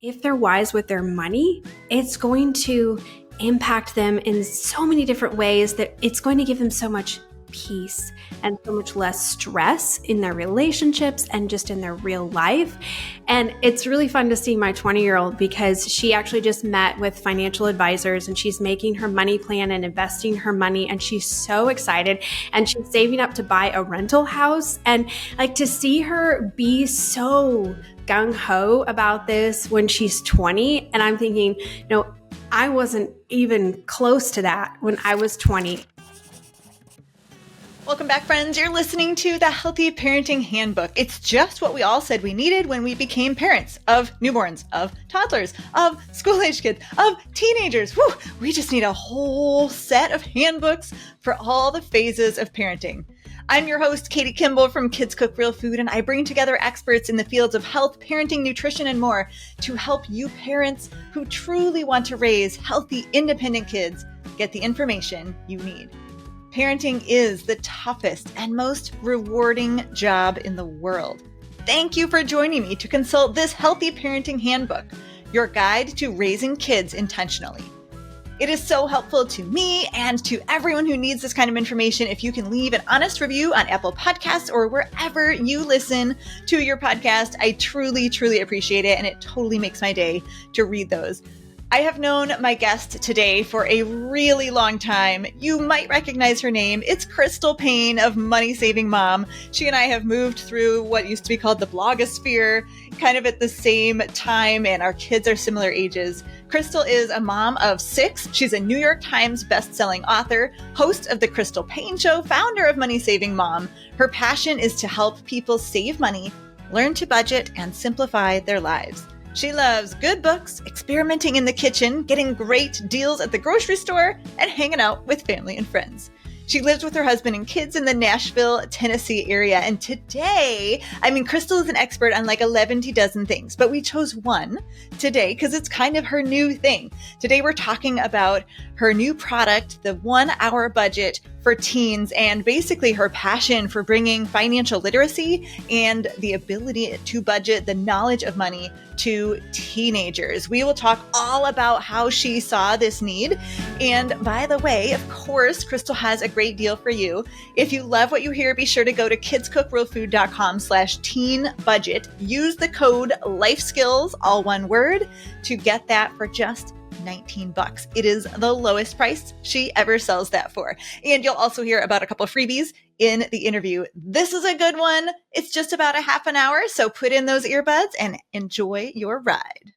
if they're wise with their money, it's going to impact them in so many different ways that it's going to give them so much peace and so much less stress in their relationships and just in their real life. And it's really fun to see my 20-year-old because she actually just met with financial advisors and she's making her money plan and investing her money, and she's so excited, and she's saving up to buy a rental house. And like, to see her be so gung-ho about this when she's 20, and I'm thinking, no, I wasn't even close to that when I was 20. Welcome back, friends. You're listening to the Healthy Parenting Handbook. It's just what we all said we needed when we became parents of newborns, of toddlers, of school-age kids, of teenagers. Whew, we just need a whole set of handbooks for all the phases of parenting. I'm your host, Katie Kimball from Kids Cook Real Food, and I bring together experts in the fields of health, parenting, nutrition, and more to help you parents who truly want to raise healthy, independent kids get the information you need. Parenting is the toughest and most rewarding job in the world. Thank you for joining me to consult this Healthy Parenting Handbook, your guide to raising kids intentionally. It is so helpful to me and to everyone who needs this kind of information if you can leave an honest review on Apple Podcasts or wherever you listen to your podcast. I truly, truly appreciate it, and it totally makes my day to read those. I have known my guest today for a really long time. You might recognize her name. It's Crystal Paine of Money Saving Mom. She and I have moved through what used to be called the blogosphere kind of at the same time, and our kids are similar ages. Crystal is a mom of 6. She's a New York Times bestselling author, host of The Crystal Paine Show, founder of Money Saving Mom. Her passion is to help people save money, learn to budget, and simplify their lives. She loves good books, experimenting in the kitchen, getting great deals at the grocery store, and hanging out with family and friends. She lives with her husband and kids in the Nashville, Tennessee area. And today, Crystal is an expert on like 11 dozen things, but we chose one today because it's kind of her new thing. Today, we're talking about her new product, the 1 hour budget for teens, and basically her passion for bringing financial literacy and the ability to budget, the knowledge of money, to teenagers. We will talk all about how she saw this need. And by the way, of course, Crystal has a great deal for you. If you love what you hear, be sure to go to kidscookrealfood.com/teen budget. Use the code LIFESKILLS, all one word, to get that for just $19. It is the lowest price she ever sells that for. And you'll also hear about a couple of freebies in the interview. This is a good one. It's just about a half an hour, so put in those earbuds and enjoy your ride.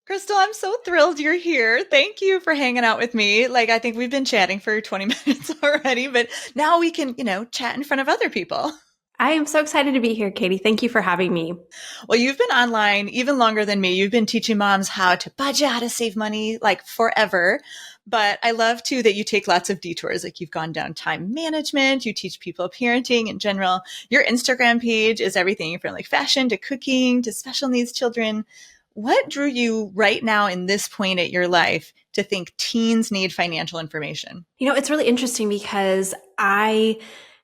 Crystal, I'm so thrilled you're here. Thank you for hanging out with me. I think we've been chatting for 20 minutes already, but now we can, chat in front of other people. I am so excited to be here, Katie. Thank you for having me. Well, you've been online even longer than me. You've been teaching moms how to budget, how to save money, forever. But I love too that you take lots of detours. You've gone down time management, you teach people parenting in general. Your Instagram page is everything from fashion to cooking to special needs children. What drew you right now in this point at your life to think teens need financial information? It's really interesting because I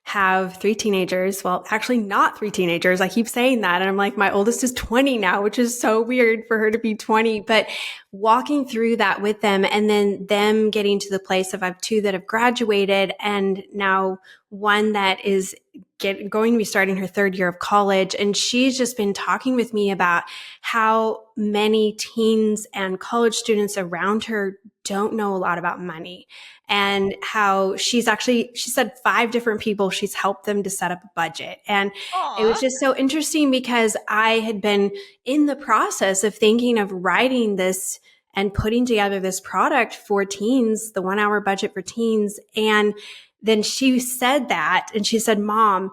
have 3 teenagers. Well, actually not 3 teenagers. I keep saying that. And I'm like, my oldest is 20 now, which is so weird for her to be 20. But walking through that with them, and then them getting to the place of I have 2 that have graduated, and now one that is going to be starting her 3rd year of college. And she's just been talking with me about how many teens and college students around her don't know a lot about money, and how she said 5 different people she's helped them to set up a budget. And Aww. It was just so interesting because I had been in the process of thinking of writing this and putting together this product for teens, the 1 hour budget for teens. And then she said that, and she said, Mom,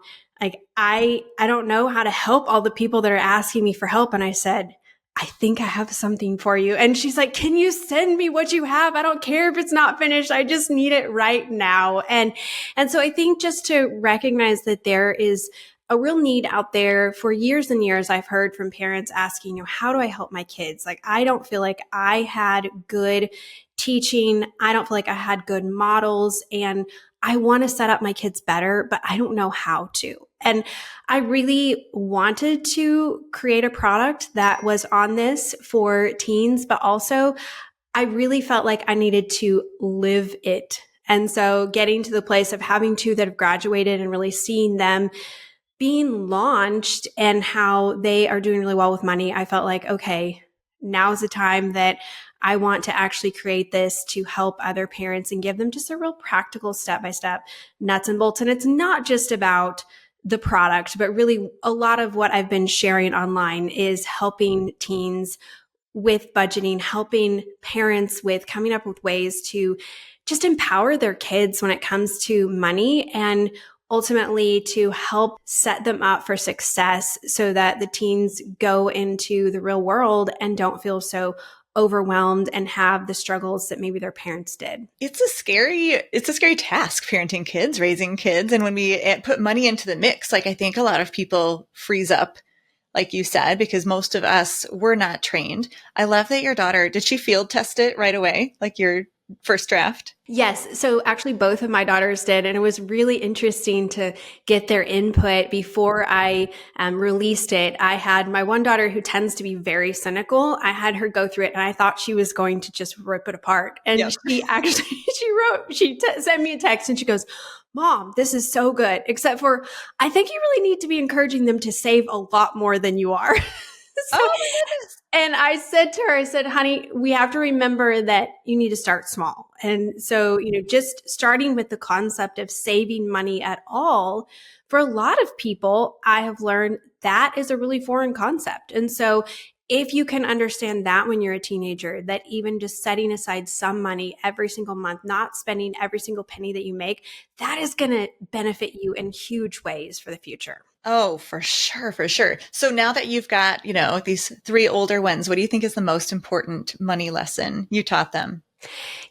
I don't know how to help all the people that are asking me for help. And I said, I think I have something for you. And she's like, can you send me what you have? I don't care if it's not finished. I just need it right now. And so I think just to recognize that there is a real need out there. For years and years, I've heard from parents asking, how do I help my kids? I don't feel like I had good teaching. I don't feel like I had good models. And I want to set up my kids better, but I don't know how to. And I really wanted to create a product that was on this for teens, but also I really felt like I needed to live it. And so getting to the place of having two that have graduated and really seeing them being launched and how they are doing really well with money, I felt like, okay, now's the time that I want to actually create this to help other parents and give them just a real practical step-by-step nuts and bolts. And it's not just about the product, but really a lot of what I've been sharing online is helping teens with budgeting, helping parents with coming up with ways to just empower their kids when it comes to money and ultimately to help set them up for success so that the teens go into the real world and don't feel so overwhelmed and have the struggles that maybe their parents did. It's a scary task, parenting kids, raising kids. And when we put money into the mix, like I think a lot of people freeze up, like you said, because most of us were not trained. I love that your daughter, did she field test it right away? Like your first draft? Yes. So actually both of my daughters did. And it was really interesting to get their input before I released it. I had my one daughter who tends to be very cynical. I had her go through it and I thought she was going to just rip it apart. And Yep. she actually, she sent me a text and she goes, Mom, this is so good. Except for, I think you really need to be encouraging them to save a lot more than you are. So, Oh my goodness. and I said to her, I said, honey, we have to remember that you need to start small. And so, just starting with the concept of saving money at all, for a lot of people, I have learned that is a really foreign concept. And so if you can understand that when you're a teenager, that even just setting aside some money every single month, not spending every single penny that you make, that is going to benefit you in huge ways for the future. Oh, for sure, for sure. So now that you've got, these three older ones, what do you think is the most important money lesson you taught them?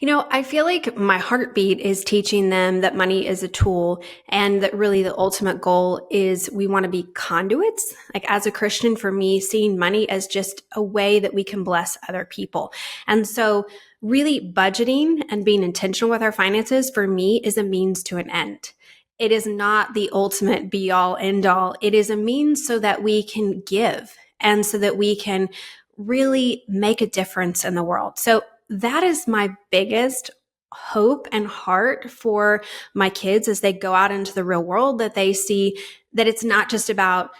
I feel like my heartbeat is teaching them that money is a tool and that really the ultimate goal is we want to be conduits. Like as a Christian, for me, seeing money as just a way that we can bless other people. And so really budgeting and being intentional with our finances for me is a means to an end. It is not the ultimate be all end all. It is a means so that we can give and so that we can really make a difference in the world. So that is my biggest hope and heart for my kids as they go out into the real world, that they see that it's not just about,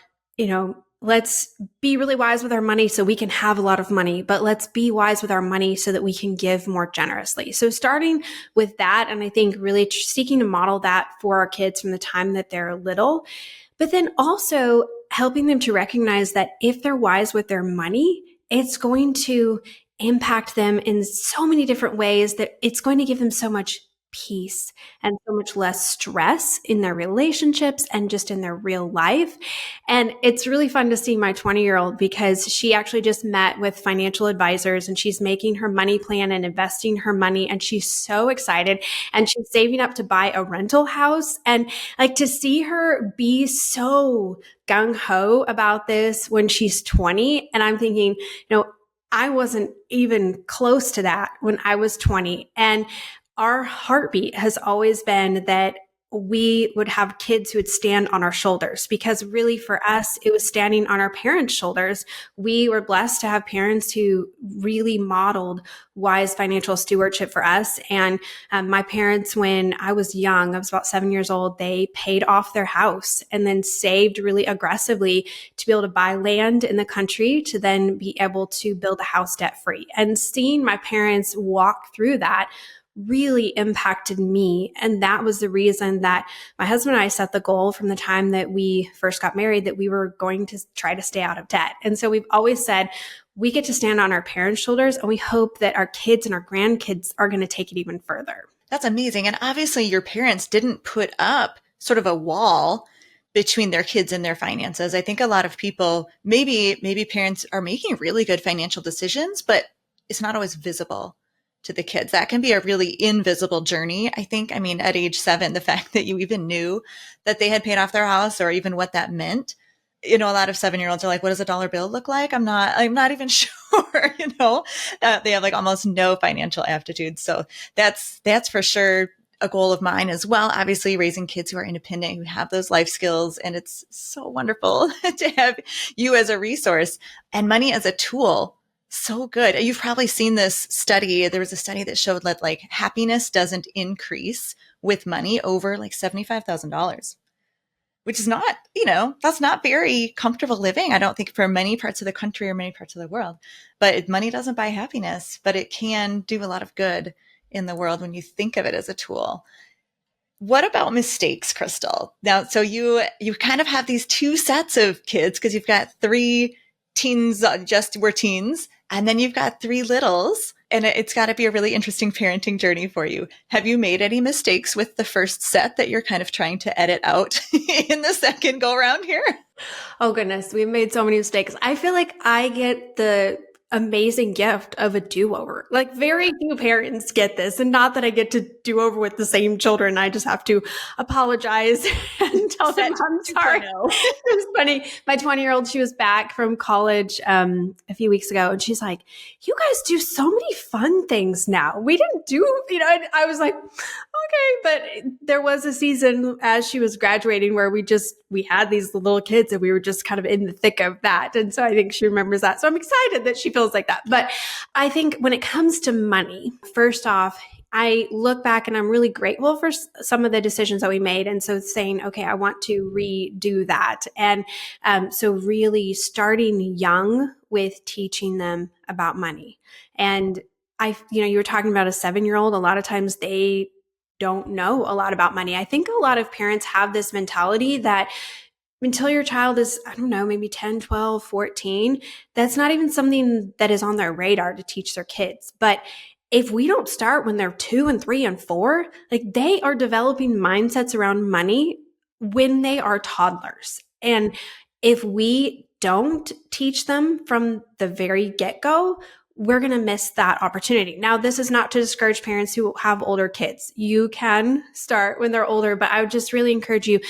let's be really wise with our money so we can have a lot of money, but let's be wise with our money so that we can give more generously. So starting with that, and I think really seeking to model that for our kids from the time that they're little, but then also helping them to recognize that if they're wise with their money, it's going to impact them in so many different ways that it's going to give them so much peace and so much less stress in their relationships and just in their real life. And it's really fun to see my 20-year-old because she actually just met with financial advisors and she's making her money plan and investing her money. And she's so excited and she's saving up to buy a rental house. And like to see her be so gung ho about this when she's 20. And I'm thinking, I wasn't even close to that when I was 20. And our heartbeat has always been that we would have kids who would stand on our shoulders, because really for us, it was standing on our parents' shoulders. We were blessed to have parents who really modeled wise financial stewardship for us. And my parents, when I was young, I was about 7 years old, they paid off their house and then saved really aggressively to be able to buy land in the country to then be able to build a house debt free. And seeing my parents walk through that really impacted me. And that was the reason that my husband and I set the goal from the time that we first got married that we were going to try to stay out of debt. And so we've always said we get to stand on our parents' shoulders, and we hope that our kids and our grandkids are going to take it even further. That's amazing. And obviously your parents didn't put up sort of a wall between their kids and their finances. I think a lot of people, maybe parents are making really good financial decisions, but it's not always visible to the kids. That can be a really invisible journey. I think, at age 7, the fact that you even knew that they had paid off their house or even what that meant, a lot of 7-year-olds are like, what does a dollar bill look like? I'm not even sure, they have like almost no financial aptitude. So that's for sure a goal of mine as well. Obviously, raising kids who are independent, who have those life skills. And it's so wonderful to have you as a resource and money as a tool. So good. You've probably seen this study. There was a study that showed that like happiness doesn't increase with money over like $75,000, which is not, that's not very comfortable living. I don't think for many parts of the country or many parts of the world, but money doesn't buy happiness, but it can do a lot of good in the world when you think of it as a tool. What about mistakes, Crystal? Now, so you kind of have these two sets of kids because you've got three teens, just were teens, and then you've got three littles, and it's got to be a really interesting parenting journey for you. Have you made any mistakes with the first set that you're kind of trying to edit out in the second go around here? Oh goodness, we've made so many mistakes. I feel like I get the amazing gift of a do-over. Like very few parents get this, and not that I get to do over with the same children. I just have to apologize and tell them I'm sorry. It was funny. My 20-year-old, she was back from college a few weeks ago, and she's like, "You guys do so many fun things now. We didn't do, and I was like, okay." But there was a season as she was graduating where we had these little kids and we were just kind of in the thick of that. And so I think she remembers that. So I'm excited that she feels like that. But I think when it comes to money, first off, I look back and I'm really grateful for some of the decisions that we made. And so saying, okay, I want to redo that. And so really starting young with teaching them about money. And you were talking about a 7-year-old. A lot of times they don't know a lot about money. I think a lot of parents have this mentality that until your child is, I don't know, maybe 10, 12, 14, that's not even something that is on their radar to teach their kids. But if we don't start when they're 2 and 3 and 4, like they are developing mindsets around money when they are toddlers. And if we don't teach them from the very get-go, we're going to miss that opportunity. Now, this is not to discourage parents who have older kids. You can start when they're older, but I would just really encourage you,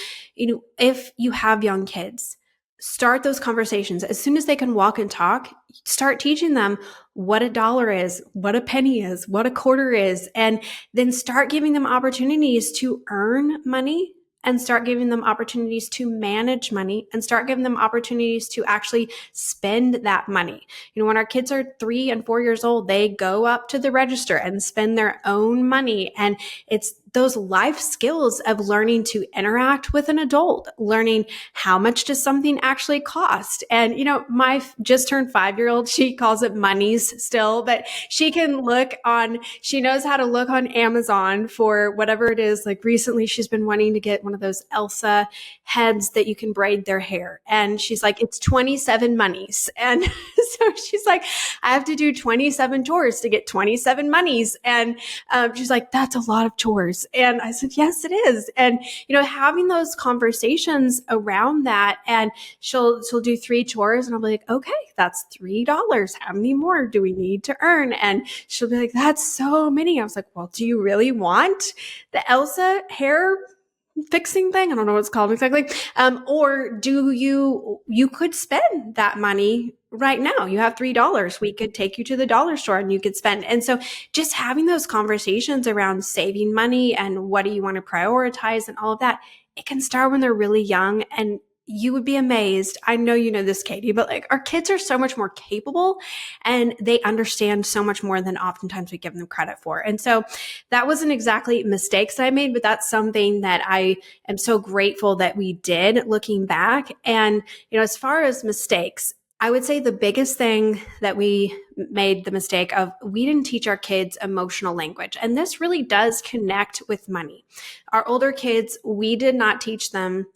if you have young kids, start those conversations. As soon as they can walk and talk, start teaching them what a dollar is, what a penny is, what a quarter is, and then start giving them opportunities to earn money and start giving them opportunities to manage money and start giving them opportunities to actually spend that money. When our kids are 3 and 4 years old, they go up to the register and spend their own money. And it's those life skills of learning to interact with an adult, learning how much does something actually cost. And, my just turned 5-year-old, she calls it monies still, but she knows how to look on Amazon for whatever it is. Like recently she's been wanting to get one of those Elsa heads that you can braid their hair. And she's like, it's 27 monies. And so she's like, I have to do 27 chores to get 27 monies. And she's like, that's a lot of chores. And I said, yes, it is. And, having those conversations around that, and she'll do 3 chores and I'll be like, okay, that's $3. How many more do we need to earn? And she'll be like, that's so many. I was like, well, do you really want the Elsa hair fixing thing? I don't know what it's called exactly. Or do you could spend that money right now. You have $3. We could take you to the dollar store and you could spend. And so just having those conversations around saving money and what do you want to prioritize and all of that, it can start when they're really young. And you would be amazed. I know you know this, Katie, but like our kids are so much more capable and they understand so much more than oftentimes we give them credit for. And so that wasn't exactly mistakes that I made, but that's something that I am so grateful that we did looking back. And, as far as mistakes, I would say the biggest thing that we made the mistake of, we didn't teach our kids emotional language. And this really does connect with money. Our older kids, we did not teach them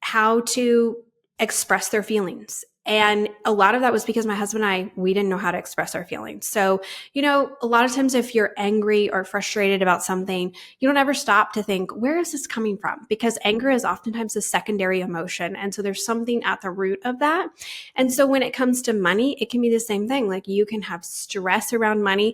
how to express their feelings. And a lot of that was because my husband and we didn't know how to express our feelings. So, a lot of times if you're angry or frustrated about something, you don't ever stop to think, where is this coming from? Because anger is oftentimes a secondary emotion. And so there's something at the root of that. And so when it comes to money, it can be the same thing. Like you can have stress around money,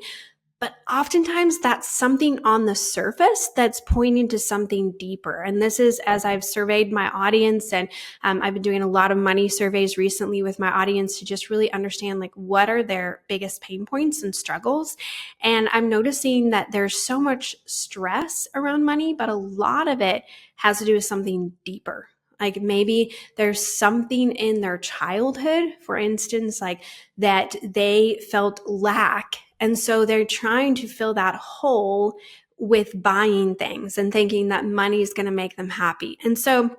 But oftentimes that's something on the surface that's pointing to something deeper. And this is as I've surveyed my audience, and I've been doing a lot of money surveys recently with my audience to just really understand like what are their biggest pain points and struggles. And I'm noticing that there's so much stress around money, but a lot of it has to do with something deeper. Like maybe there's something in their childhood, for instance, like that they felt lack. And so they're trying to fill that hole with buying things and thinking that money is going to make them happy. And so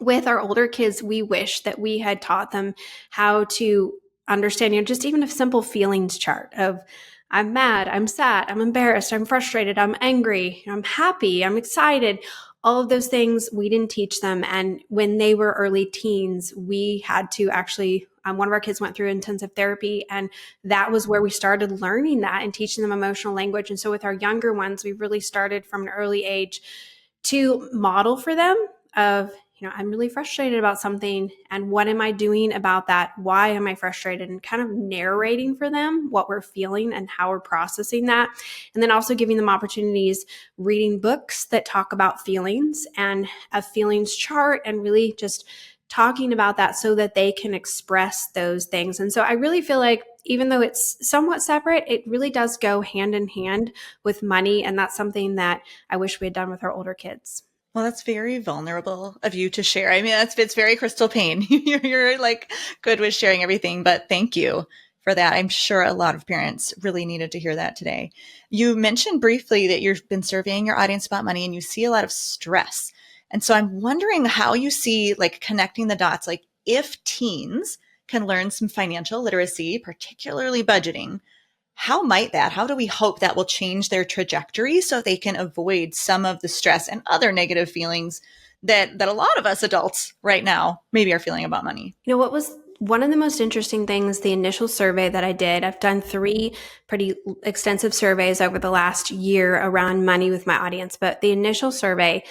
with our older kids, we wish that we had taught them how to understand, just even a simple feelings chart of I'm mad, I'm sad, I'm embarrassed, I'm frustrated, I'm angry, I'm happy, I'm excited. All of those things we didn't teach them. And when they were early teens, we had to actually, one of our kids went through intensive therapy, and that was where we started learning that and teaching them emotional language. And so with our younger ones, we really started from an early age to model for them of, I'm really frustrated about something, and what am I doing about that? Why am I frustrated? And kind of narrating for them what we're feeling and how we're processing that. And then also giving them opportunities, reading books that talk about feelings and a feelings chart, and really just talking about that so that they can express those things. And so I really feel like even though it's somewhat separate, it really does go hand in hand with money. And that's something that I wish we had done with our older kids. Well, that's very vulnerable of you to share. I mean, it's very Crystal Paine. You're like good with sharing everything, but thank you for that. I'm sure a lot of parents really needed to hear that today. You mentioned briefly that you've been surveying your audience about money and you see a lot of stress. And so I'm wondering how you see like connecting the dots, like if teens can learn some financial literacy, particularly budgeting, how do we hope that will change their trajectory so they can avoid some of the stress and other negative feelings that a lot of us adults right now maybe are feeling about money? What was one of the most interesting things, the initial survey that I did, I've done 3 pretty extensive surveys over the last year around money with my audience, but the initial survey,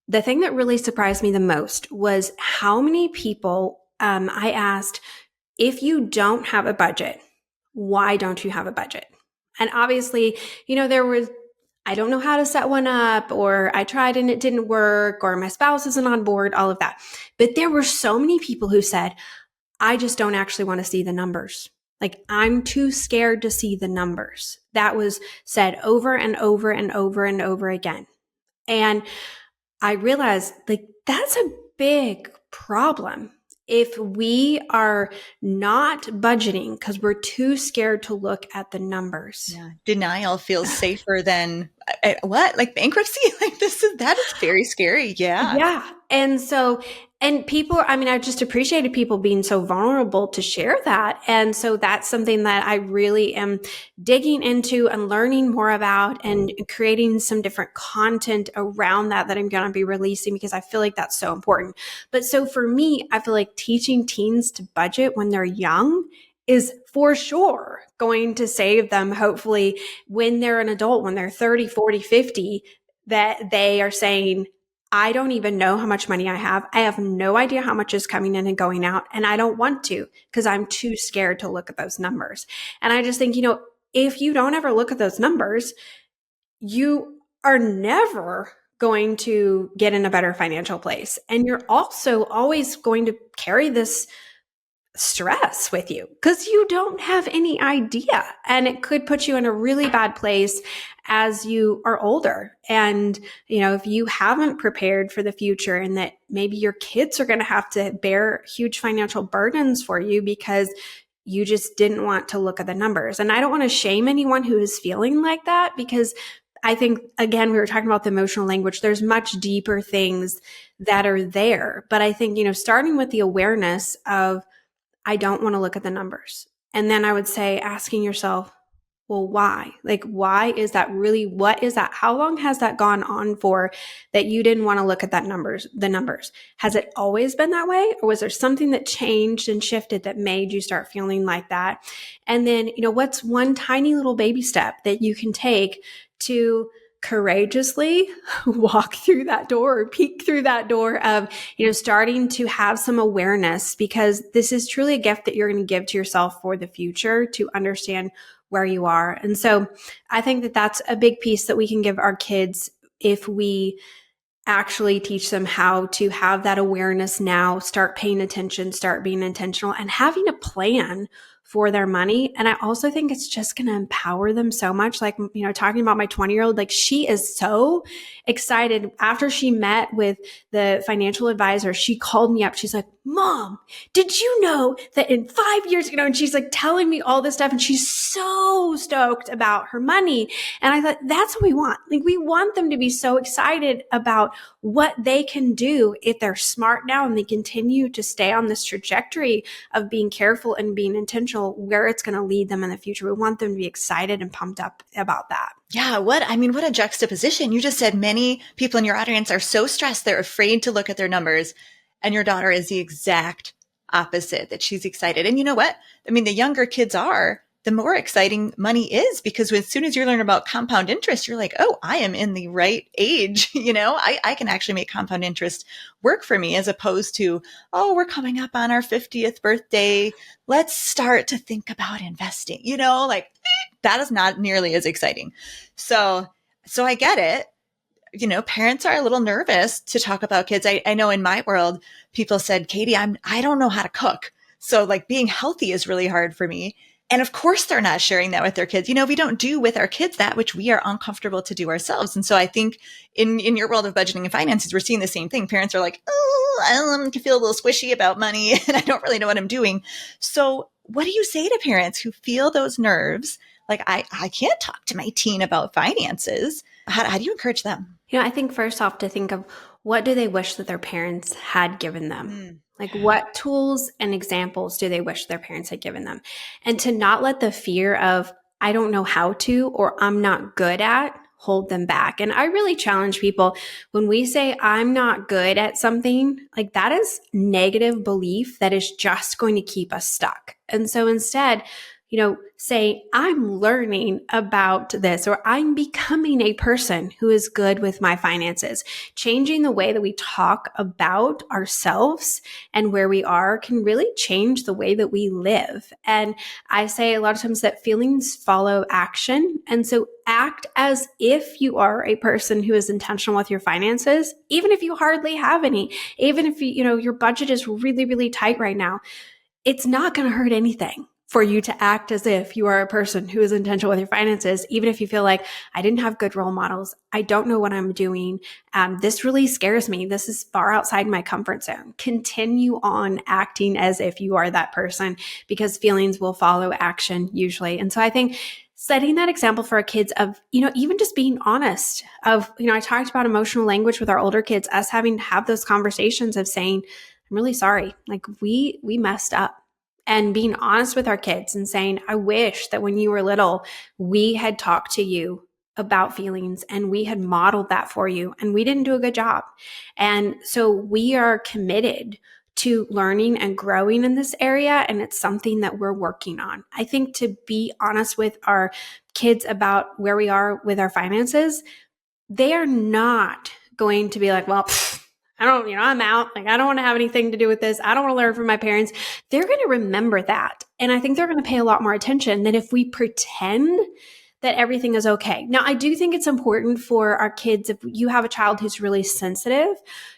the thing that really surprised me the most was how many people I asked, if you don't have a budget, why don't you have a budget? And obviously, there was, I don't know how to set one up, or I tried and it didn't work, or my spouse isn't on board, all of that. But there were so many people who said, I just don't actually want to see the numbers. Like, I'm too scared to see the numbers. That was said over and over and over and over again. And I realized like that's a big problem. If we are not budgeting because we're too scared to look at the numbers. Yeah. Denial feels safer than what? Like bankruptcy? Like that is very scary. Yeah. Yeah. And so, and people, I just appreciated people being so vulnerable to share that. And so that's something that I really am digging into and learning more about, and creating some different content around that I'm going to be releasing, because I feel like that's so important. But so for me, I feel like teaching teens to budget when they're young is for sure going to save them, hopefully, when they're an adult, when they're 30, 40, 50, that they are saying, I don't even know how much money I have. I have no idea how much is coming in and going out. And I don't want to, because I'm too scared to look at those numbers. And I just think, if you don't ever look at those numbers, you are never going to get in a better financial place. And you're also always going to carry this stress with you because you don't have any idea. And it could put you in a really bad place as you are older. And, if you haven't prepared for the future, and that maybe your kids are going to have to bear huge financial burdens for you because you just didn't want to look at the numbers. And I don't want to shame anyone who is feeling like that, because I think, again, we were talking about the emotional language. There's much deeper things that are there. But I think, starting with the awareness of, I don't want to look at the numbers. And then I would say asking yourself, well, why? Like, why is that really, what is that? How long has that gone on for that you didn't want to look at the numbers? Has it always been that way? Or was there something that changed and shifted that made you start feeling like that? And then, what's one tiny little baby step that you can take to courageously walk through that door or peek through that door of, starting to have some awareness, because this is truly a gift that you're going to give to yourself for the future to understand where you are. And so I think that that's a big piece that we can give our kids if we actually teach them how to have that awareness now, start paying attention, start being intentional, and having a plan for their money. And I also think it's just going to empower them so much. Like, talking about my 20-year-old, like, she is so excited. After she met with the financial advisor, she called me up. She's like, Mom, did you know that in 5 years, and she's like telling me all this stuff, and she's so stoked about her money. And I thought, that's what we want. Like, we want them to be so excited about what they can do if they're smart now and they continue to stay on this trajectory of being careful and being intentional, where it's going to lead them in the future. We want them to be excited and pumped up about that. Yeah. What a juxtaposition. You just said many people in your audience are so stressed, they're afraid to look at their numbers. And your daughter is the exact opposite, that she's excited. And you know what? I mean, the younger kids are, the more exciting money is, because as soon as you learn about compound interest, you're like, oh, I am in the right age. I can actually make compound interest work for me, as opposed to, oh, we're coming up on our 50th birthday. Let's start to think about investing, like that is not nearly as exciting. So I get it. Parents are a little nervous to talk about kids. I know in my world, people said, Katie, I don't know how to cook. So like being healthy is really hard for me. And of course, they're not sharing that with their kids. We don't do with our kids that which we are uncomfortable to do ourselves. And so I think in your world of budgeting and finances, we're seeing the same thing. Parents are like, oh, I feel a little squishy about money and I don't really know what I'm doing. So what do you say to parents who feel those nerves? Like, I can't talk to my teen about finances. How do you encourage them? I think first off, to think of, what do they wish that their parents had given them? Like, what tools and examples do they wish their parents had given them? And to not let the fear of, I don't know how to, or I'm not good at, hold them back. And I really challenge people, when we say I'm not good at something, like, that is negative belief that is just going to keep us stuck. And so instead, say, I'm learning about this, or I'm becoming a person who is good with my finances. Changing the way that we talk about ourselves and where we are can really change the way that we live. And I say a lot of times that feelings follow action. And so act as if you are a person who is intentional with your finances, even if you hardly have any, even if your budget is really, really tight right now. It's not going to hurt anything for you to act as if you are a person who is intentional with your finances, even if you feel like, I didn't have good role models. I don't know what I'm doing. This really scares me. This is far outside my comfort zone. Continue on acting as if you are that person, because feelings will follow action usually. And so I think setting that example for our kids of, even just being honest of, I talked about emotional language with our older kids, us having to have those conversations of saying, I'm really sorry. Like, we messed up. And being honest with our kids and saying, I wish that when you were little, we had talked to you about feelings and we had modeled that for you, and we didn't do a good job. And so we are committed to learning and growing in this area, and it's something that we're working on. I think to be honest with our kids about where we are with our finances, they are not going to be like, well, I'm out. Like, I don't want to have anything to do with this. I don't want to learn from my parents. They're going to remember that. And I think they're going to pay a lot more attention than if we pretend that everything is okay. Now, I do think it's important for our kids, if you have a child who's really sensitive,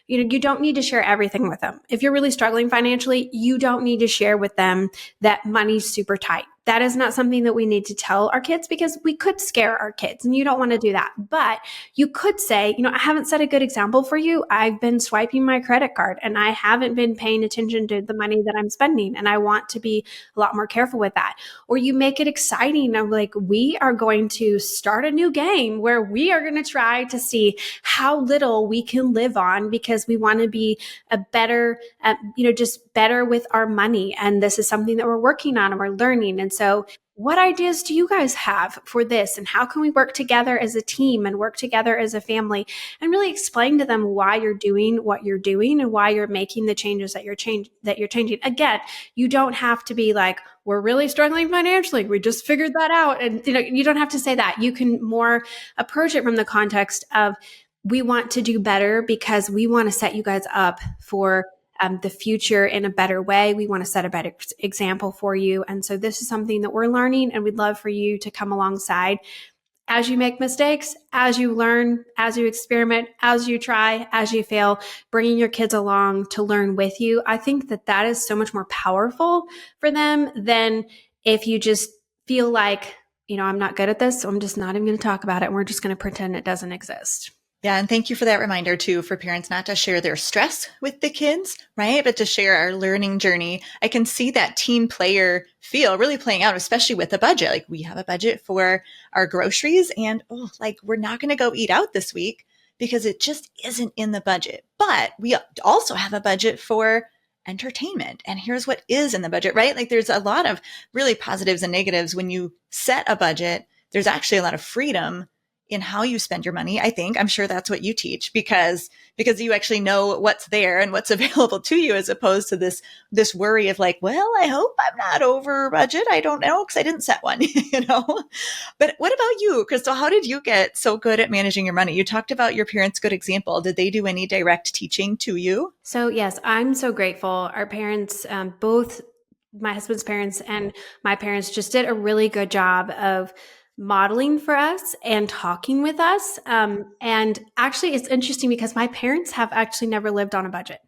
you don't need to share everything with them. If you're really struggling financially, you don't need to share with them that money's super tight. That is not something that we need to tell our kids, because we could scare our kids, and you don't want to do that. But you could say, I haven't set a good example for you. I've been swiping my credit card and I haven't been paying attention to the money that I'm spending, and I want to be a lot more careful with that. Or you make it exciting of like, we are going to start a new game where we are going to try to see how little we can live on, because we want to be a better, just better with our money. And this is something that we're working on and we're learning. And so what ideas do you guys have for this? And how can we work together as a team and work together as a family? And really explain to them why you're doing what you're doing and why you're making the changes that you're changing. Again, you don't have to be like, we're really struggling financially. We just figured that out. And you don't have to say that. You can more approach it from the context of, we want to do better because we want to set you guys up for the future in a better way. We want to set a better example for you. And so this is something that we're learning, and we'd love for you to come alongside as you make mistakes, as you learn, as you experiment, as you try, as you fail, bringing your kids along to learn with you. I think that that is so much more powerful for them than if you just feel like, I'm not good at this, so I'm just not even going to talk about it. And we're just going to pretend it doesn't exist. Yeah. And thank you for that reminder too, for parents not to share their stress with the kids, right? But to share our learning journey. I can see that team player feel really playing out, especially with a budget. Like, we have a budget for our groceries, and we're not going to go eat out this week because it just isn't in the budget. But we also have a budget for entertainment. And here's what is in the budget, right? Like, there's a lot of really positives and negatives when you set a budget. There's actually a lot of freedom in how you spend your money. I'm sure that's what you teach, because you actually know what's there and what's available to you, as opposed to this worry of like, well, I hope I'm not over budget. I don't know, because I didn't set one, But what about you, Crystal? How did you get so good at managing your money? You talked about your parents' good example. Did they do any direct teaching to you? So yes, I'm so grateful. Our parents, both my husband's parents and my parents, just did a really good job of modeling for us and talking with us. And actually, it's interesting because my parents have actually never lived on a budget.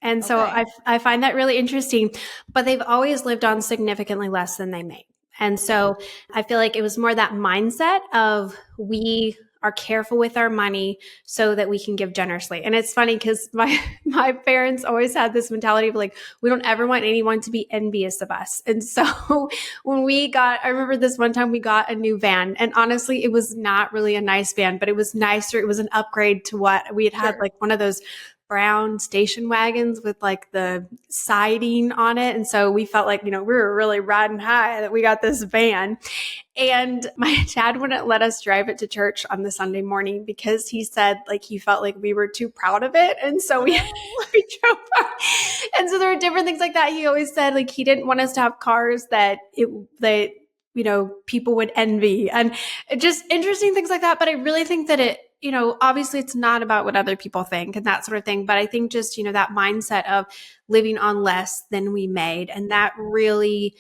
And so I find that really interesting, but they've always lived on significantly less than they make. And so I feel like it was more that mindset of, we are careful with our money so that we can give generously. And it's funny because my parents always had this mentality of like, we don't ever want anyone to be envious of us. And so when I remember this one time we got a new van, and honestly, it was not really a nice van, but it was nicer. It was an upgrade to what we had Sure. like one of those brown station wagons with like the siding on it. And so we felt like, we were really riding high that we got this van. And my dad wouldn't let us drive it to church on the Sunday morning because he said like he felt like we were too proud of it. And so we drove by. And so there were different things like that. He always said like he didn't want us to have cars that people would envy, and just interesting things like that. But I really think that it, obviously it's not about what other people think and that sort of thing. But I think just, that mindset of living on less than we made. And that really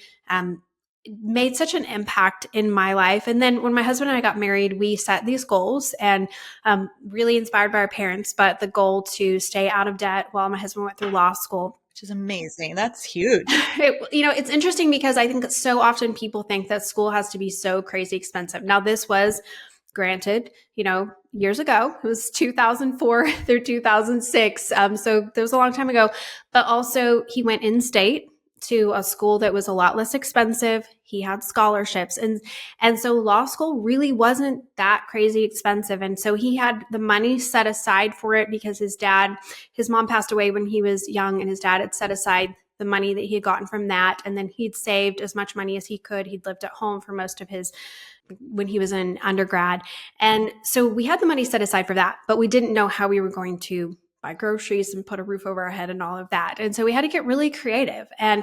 made such an impact in my life. And then when my husband and I got married, we set these goals, and really inspired by our parents, but the goal to stay out of debt while my husband went through law school. Which is amazing. That's huge. It's interesting because I think so often people think that school has to be so crazy expensive. Now, this was granted, years ago. It was 2004 through 2006. So that was a long time ago. But also, he went in state to a school that was a lot less expensive. He had scholarships. And so law school really wasn't that crazy expensive. And so he had the money set aside for it because his mom passed away when he was young, and his dad had set aside the money that he had gotten from that. And then he'd saved as much money as he could. He'd lived at home for most of when he was in undergrad. And so we had the money set aside for that, but we didn't know how we were going to buy groceries and put a roof over our head and all of that. And so we had to get really creative. And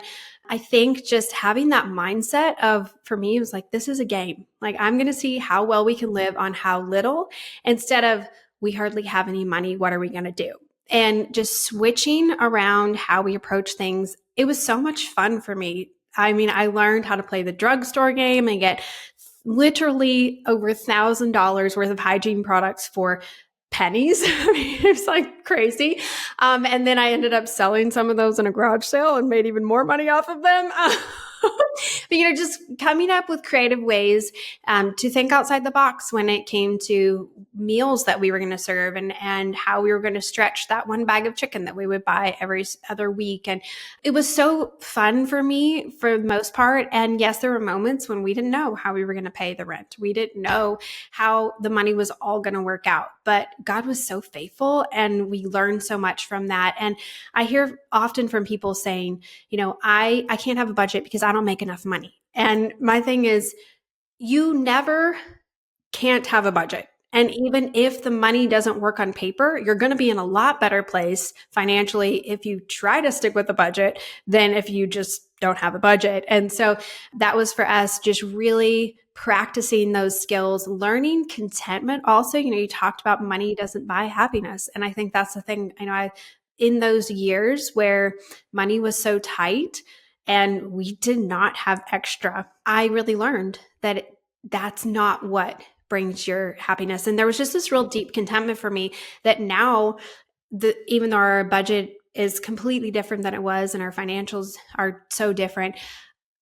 I think just having that mindset of, for me, it was like, this is a game. Like, I'm going to see how well we can live on how little, instead of, we hardly have any money. What are we going to do? And just switching around how we approach things. It was so much fun for me. I mean, I learned how to play the drugstore game and get literally over $1,000 worth of hygiene products for pennies. I mean, it was like crazy. And then I ended up selling some of those in a garage sale and made even more money off of them. But, just coming up with creative ways to think outside the box when it came to meals that we were going to serve, and how we were going to stretch that one bag of chicken that we would buy every other week. And it was so fun for me for the most part. And yes, there were moments when we didn't know how we were going to pay the rent. We didn't know how the money was all going to work out, but God was so faithful, and we learned so much from that. And I hear often from people saying, I can't have a budget because I don't make enough money. And my thing is, you never can't have a budget. And even if the money doesn't work on paper, you're going to be in a lot better place financially if you try to stick with the budget than if you just don't have a budget. And so that was for us just really practicing those skills, learning contentment. Also, you talked about money doesn't buy happiness. And I think that's the thing, in those years where money was so tight and we did not have extra, I really learned that that's not what brings your happiness. And there was just this real deep contentment for me that now, even though our budget is completely different than it was and our financials are so different,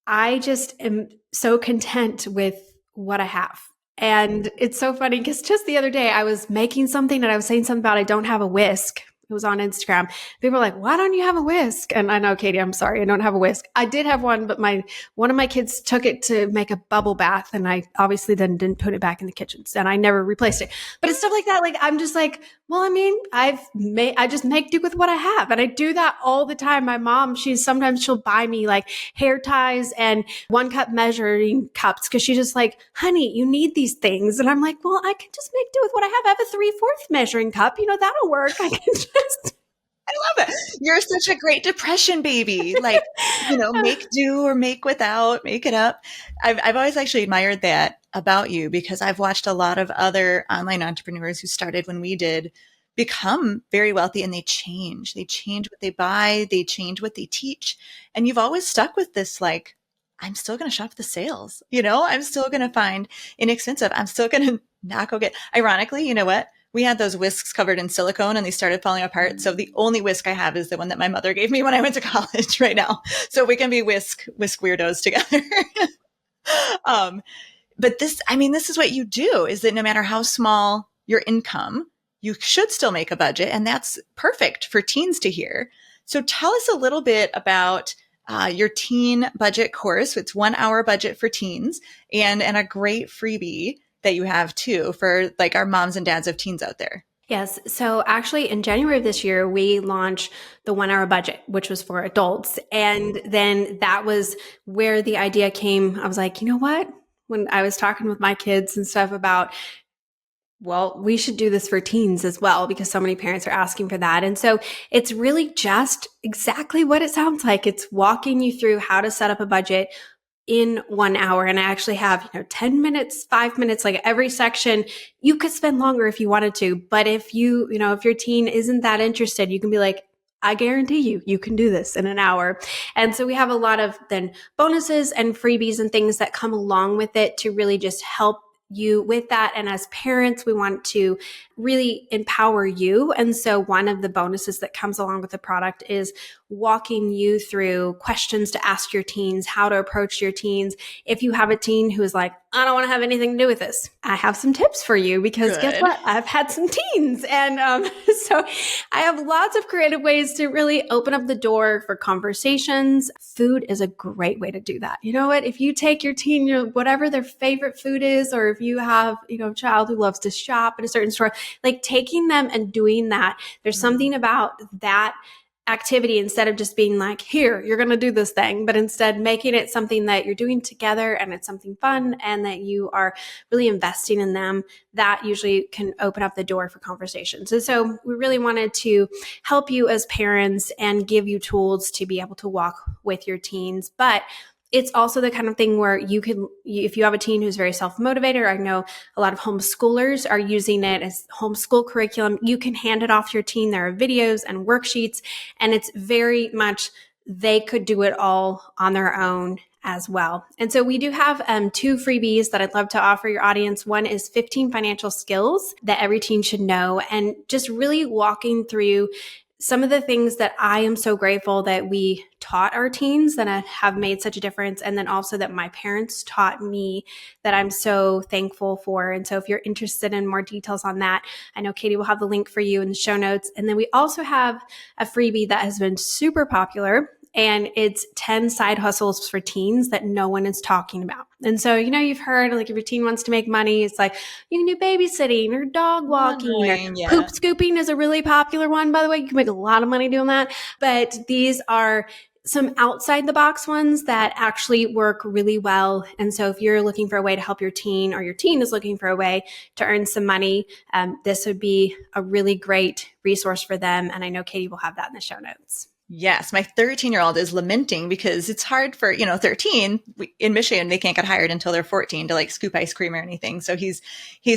I just am so content with what I have. And it's so funny because just the other day I was making something and I was saying something about I don't have a whisk. It was on Instagram. People were like, why don't you have a whisk? And I know, Katie, I'm sorry, I don't have a whisk. I did have one, but one of my kids took it to make a bubble bath, and I obviously then didn't put it back in the kitchen, and I never replaced it. But it's stuff like that. Like, I'm just like, well, I mean, I just make do with what I have. And I do that all the time. My mom, she'll buy me like hair ties and 1-cup measuring cups because she's just like, honey, you need these things. And I'm like, well, I can just make do with what I have. I have a 3/4 measuring cup. That'll work. I can just. I love it. You're such a great depression baby. Like, make do or make without, make it up. I've always actually admired that about you because I've watched a lot of other online entrepreneurs who started when we did become very wealthy, and they change. They change what they buy. They change what they teach. And you've always stuck with this, like, I'm still going to shop the sales. I'm still going to find inexpensive. I'm still going to not go get, ironically, you know what? We had those whisks covered in silicone and they started falling apart. So the only whisk I have is the one that my mother gave me when I went to college right now. So we can be whisk weirdos together. But this is what you do, is that no matter how small your income, you should still make a budget. And that's perfect for teens to hear. So tell us a little bit about your teen budget course. It's 1 hour budget for teens and a great freebie that you have too for like our moms and dads of teens out there. Yes. So actually in January of this year, we launched the 1 hour budget, which was for adults. And then that was where the idea came. I was like, you know what? When I was talking with my kids and stuff about, well, we should do this for teens as well, because so many parents are asking for that. And so it's really just exactly what it sounds like. It's walking you through how to set up a budget in 1 hour. And I actually have, 10 minutes, 5 minutes, like every section. You could spend longer if you wanted to, but if if your teen isn't that interested, you can be like, I guarantee you can do this in an hour. And so we have a lot of then bonuses and freebies and things that come along with it to really just help you with that. And as parents, we want to really empower you. And so one of the bonuses that comes along with the product is walking you through questions to ask your teens, how to approach your teens. If you have a teen who is like, I don't want to have anything to do with this, I have some tips for you, because guess what? I've had some teens. And so I have lots of creative ways to really open up the door for conversations. Food is a great way to do that. You know what? If you take your teen, whatever their favorite food is, or if you have, a child who loves to shop at a certain store, like taking them and doing that, there's something about that activity, instead of just being like, here, you're going to do this thing, but instead making it something that you're doing together and it's something fun and that you are really investing in them, that usually can open up the door for conversations. And so we really wanted to help you as parents and give you tools to be able to walk with your teens. But it's also the kind of thing where if you have a teen who's very self-motivated, or I know a lot of homeschoolers are using it as homeschool curriculum, you can hand it off to your teen. There are videos and worksheets, and it's very much, they could do it all on their own as well. And so we do have 2 freebies that I'd love to offer your audience. One is 15 financial skills that every teen should know, and just really walking through some of the things that I am so grateful that we taught our teens that have made such a difference. And then also that my parents taught me, that I'm so thankful for. And so if you're interested in more details on that, I know Katie will have the link for you in the show notes. And then we also have a freebie that has been super popular, and it's 10 side hustles for teens that no one is talking about. And so, you've heard, like, if your teen wants to make money, it's like you can do babysitting or dog walking, or poop scooping is a really popular one, by the way. You can make a lot of money doing that. But these are some outside the box ones that actually work really well. And so if you're looking for a way to help your teen, or your teen is looking for a way to earn some money, this would be a really great resource for them. And I know Katie will have that in the show notes. Yes, my 13-year-old is lamenting because it's hard for, 13 in Michigan, they can't get hired until they're 14 to like scoop ice cream or anything. So he's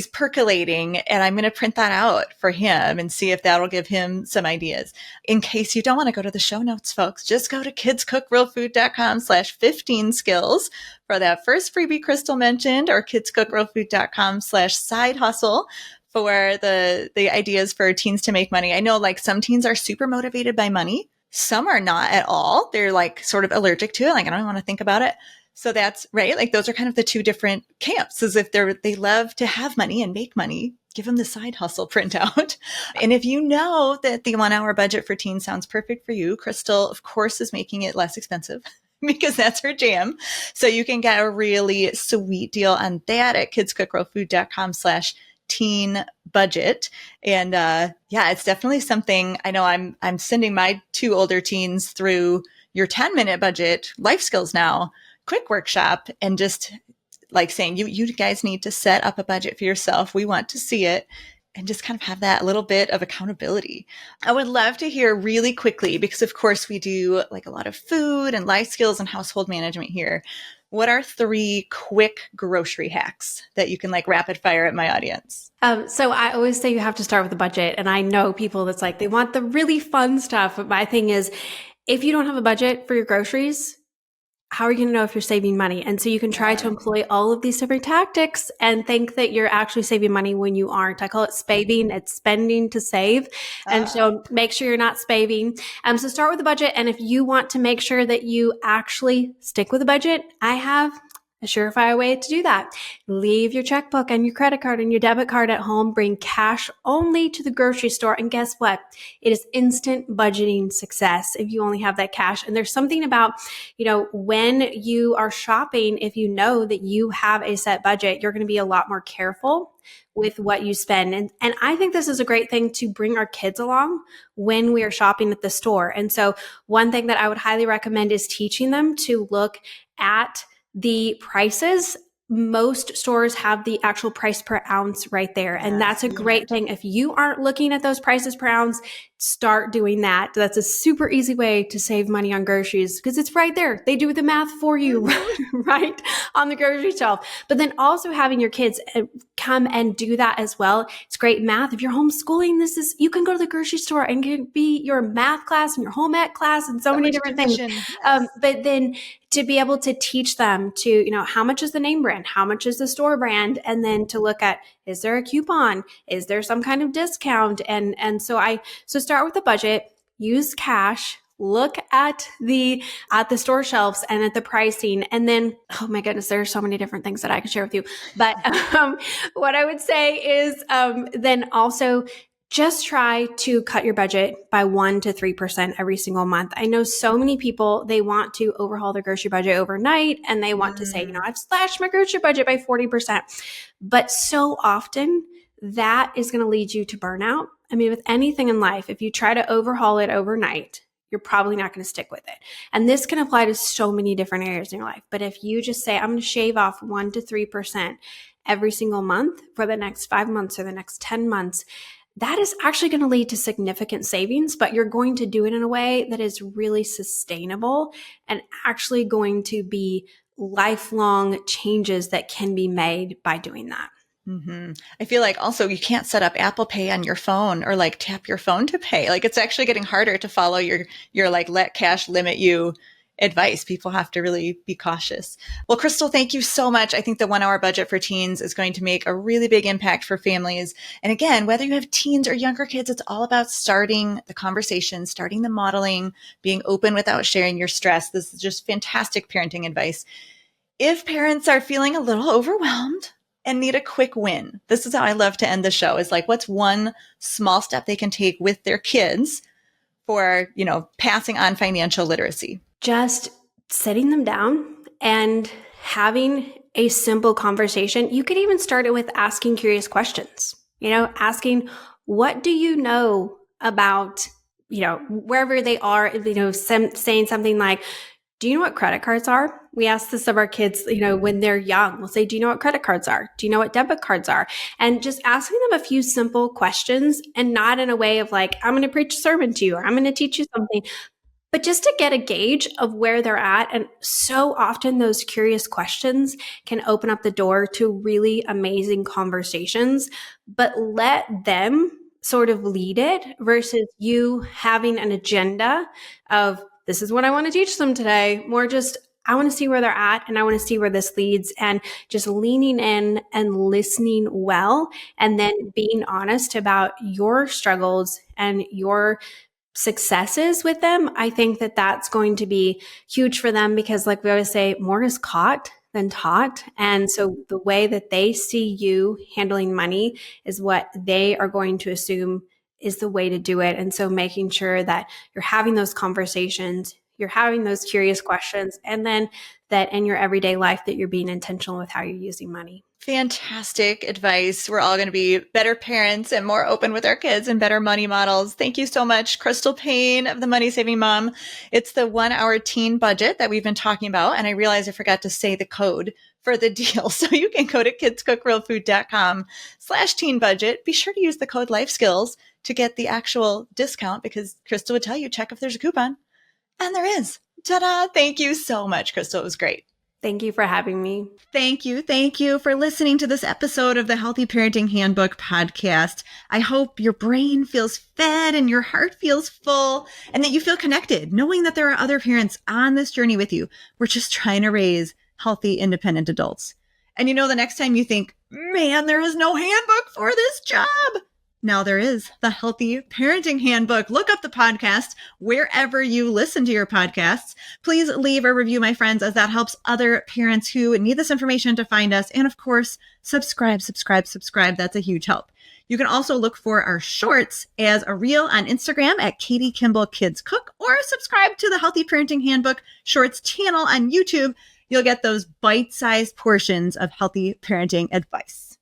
percolating, and I'm going to print that out for him and see if that'll give him some ideas. In case you don't want to go to the show notes, folks, just go to kidscookrealfood.com/15skills for that first freebie Crystal mentioned, or kidscookrealfood.com/side hustle for the ideas for teens to make money. I know like some teens are super motivated by money. Some are not at all. They're like sort of allergic to it. Like, I don't want to think about it. So that's right. Like those are kind of the two different camps. As if they love to have money and make money, give them the side hustle printout. And if you know that the 1 hour budget for teens sounds perfect for you, Crystal, of course, is making it less expensive because that's her jam. So you can get a really sweet deal on that at kidscookrealfood.com/teen budget. And it's definitely something. I know I'm sending my 2 older teens through your 10-minute budget life skills now quick workshop, and just like saying you guys need to set up a budget for yourself. We want to see it, and just kind of have that little bit of accountability. I would love to hear really quickly, because of course we do like a lot of food and life skills and household management here. What are 3 quick grocery hacks that you can like rapid fire at my audience? So I always say you have to start with a budget. And I know people that's like, they want the really fun stuff. But my thing is, if you don't have a budget for your groceries, how are you going to know if you're saving money? And so you can try to employ all of these different tactics and think that you're actually saving money when you aren't. I call it spaving. It's spending to save. And so make sure you're not spaving. So start with a budget. And if you want to make sure that you actually stick with a budget, I have a surefire way to do that. Leave your checkbook and your credit card and your debit card at home. Bring cash only to the grocery store. And guess what? It is instant budgeting success if you only have that cash. And there's something about, when you are shopping, if you know that you have a set budget, you're going to be a lot more careful with what you spend. And I think this is a great thing to bring our kids along when we are shopping at the store. And so one thing that I would highly recommend is teaching them to look at the prices. Most stores have the actual price per ounce right there. And that's a great thing. If you aren't looking at those prices per ounce, start doing that. That's a super easy way to save money on groceries because it's right there. They do the math for you right on the grocery shelf. But then also having your kids come and do that as well. It's great math. If you're homeschooling, you can go to the grocery store and get be your math class and your home ec class and so many different things. Yes. But then to be able to teach them to, how much is the name brand? How much is the store brand? And then to look at, is there a coupon? Is there some kind of discount? And so start with a budget, use cash, look at the store shelves and at the pricing. And then, oh my goodness, there are so many different things that I could share with you. But what I would say is then also just try to cut your budget by 1% to 3% every single month. I know so many people, they want to overhaul their grocery budget overnight and they want to say, I've slashed my grocery budget by 40%. But so often that is going to lead you to burnout. I mean, with anything in life, if you try to overhaul it overnight, you're probably not going to stick with it. And this can apply to so many different areas in your life. But if you just say, I'm going to shave off 1% to 3% every single month for the next 5 months or the next 10 months, that is actually going to lead to significant savings, but you're going to do it in a way that is really sustainable and actually going to be lifelong changes that can be made by doing that. Mm-hmm. I feel like also you can't set up Apple Pay on your phone or like tap your phone to pay. Like it's actually getting harder to follow your like let cash limit you advice. People have to really be cautious. Well, Crystal, thank you so much. I think the 1 hour budget for teens is going to make a really big impact for families. And again, whether you have teens or younger kids, it's all about starting the conversation, starting the modeling, being open without sharing your stress. This is just fantastic parenting advice. If parents are feeling a little overwhelmed and need a quick win, this is how I love to end the show, is like, what's one small step they can take with their kids for, passing on financial literacy? Just sitting them down and having a simple conversation. You could even start it with asking curious questions, asking, what do you know about wherever they are, saying something like, do you know what credit cards are? We ask this of our kids, when they're young. We'll say, do you know what credit cards are? Do you know what debit cards are? And just asking them a few simple questions, and not in a way of like, I'm going to preach a sermon to you, or I'm going to teach you something, but just to get a gauge of where they're at. And so often those curious questions can open up the door to really amazing conversations, but let them sort of lead it versus you having an agenda of, this is what I want to teach them today. More just, I want to see where they're at, and I want to see where this leads, and just leaning in and listening well, and then being honest about your struggles and your successes with them. I think that that's going to be huge for them, because like we always say, more is caught than taught. And so the way that they see you handling money is what they are going to assume is the way to do it. And so making sure that you're having those conversations, you're having those curious questions, and then that in your everyday life that you're being intentional with how you're using money. Fantastic advice. We're all going to be better parents and more open with our kids and better money models. Thank you so much, Crystal Paine of the Money Saving Mom. It's the 1 hour teen budget that we've been talking about. And I realized I forgot to say the code for the deal. So you can go to kidscookrealfood.com/teen budget. Be sure to use the code Life Skills to get the actual discount, because Crystal would tell you, check if there's a coupon. And there is. Ta-da. Thank you so much, Crystal. It was great. Thank you for having me. Thank you. Thank you for listening to this episode of the Healthy Parenting Handbook podcast. I hope your brain feels fed and your heart feels full, and that you feel connected, knowing that there are other parents on this journey with you. We're just trying to raise healthy, independent adults. And the next time you think, man, there is no handbook for this job, now there is the Healthy Parenting Handbook. Look up the podcast wherever you listen to your podcasts. Please leave a review, my friends, as that helps other parents who need this information to find us. And of course, subscribe. That's a huge help. You can also look for our shorts as a reel on Instagram at Katie Kimball Kids Cook, or subscribe to the Healthy Parenting Handbook Shorts channel on YouTube. You'll get those bite-sized portions of healthy parenting advice.